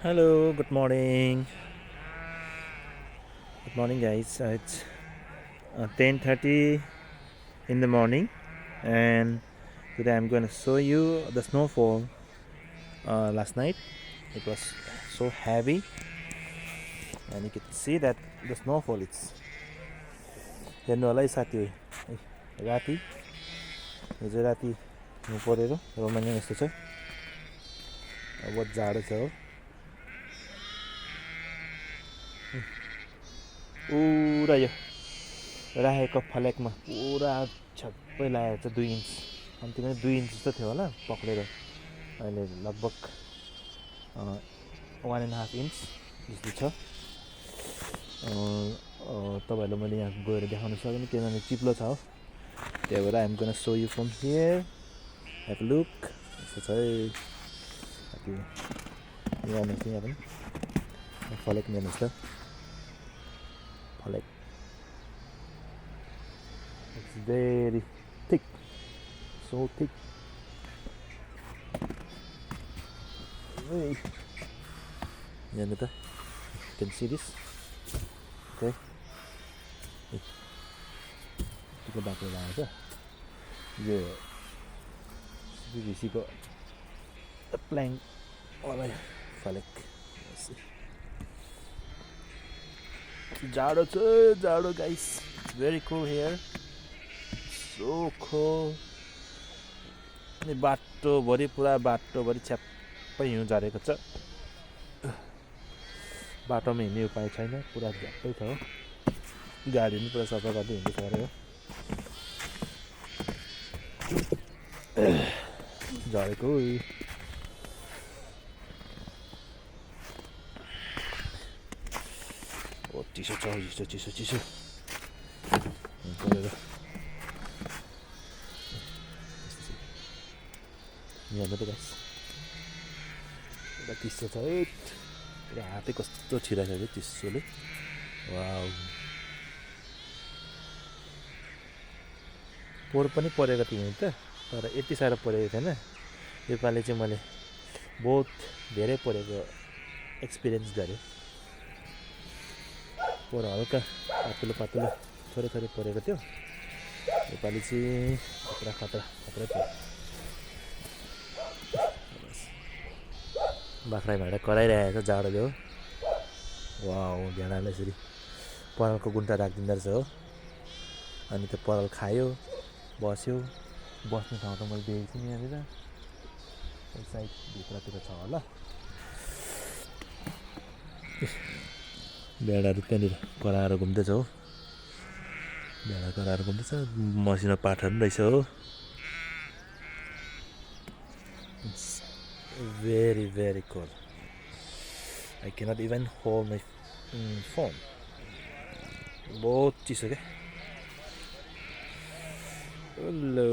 Hello, good morning. Good morning, guys. It's 10:30 in the morning, and today I'm going to show you the snowfall. Last night it was so heavy, and you can see that the snowfall. It's हेर्नु होला है साथी है राति हिजो राति हिउँ परेर रोमानियम यस्तो छ बहुत जाडो छ हो पुरा यो राखेको फलेकमा पुरा छप्पै लागेको छ 2 इन्च कम्तीमा 2 इन्च जस्तो थियो होला पक्रेर अहिले लगभग 1.5 इन्च जस्तो छ तपाईँहरूलाई मैले यहाँ गएर देखाउन सक्दिनँ किनभने चिप्लो छ हो त्यही भएर I'm gonna so you from here have look यस्तो छ है कति यहाँ हेर्नुहोस् यहाँ पनि फलेक हेर्नुहोस् त फलेक it's very thick so thick हेर्नु त क्यान सी दिस ओके यतिको बाटो लागेको छ यो सिबिसिको प्ल्याङ्कवाला फलेक जाडो छ जाडो guys very cold here so cold अनि बाटोभरि पुरा बाटोभरि छ्याप्पै हिउँ झरेको छ बाटोमा हिँड्ने उपाय छैन पुरा झ्याप्पै छ हो गाडी पनि पुरा सफा गर्दै हिँड्दैछ अरे हो झरेको ओ चिसो छ चिसो चिसो चिसो परेर यहाँ त गाइस पुरा चिसो छ है पुरा हातै कस्तो छिराइसक्यो चिसोले वाउ पोहोर पनि परेको थियो त तर यति साह्रो परेको थिएन योपालि चाहिँ मैले बहुत धेरै परेको एक्सपिरियन्स गरेँ पोहोर हल्का पातलो पातलो थोरै थोरै परेको थियो योपालि चाहिँ खतरा खतरा खतरै पऱ्यो बाख्रा भाँडा कराइरहेको छ जाडोले हो वाउ भेडालाई यसरी परालको गुन्टा राखिदिँदो रहेछ हो अनि त्यो पराल खायो बस्यो बस्ने ठाउँ त मैले देखेको छु यहाँनिर साइड भित्रतिर छ होला भेडाहरू त्यहाँनिर कराएर घुम्दैछ हो भेडा कराएर घुम्दैछ मसिनो पाठहरू पनि रहेछ हो very very cold I cannot even hold my phone बहुत चिसो क्या हेलो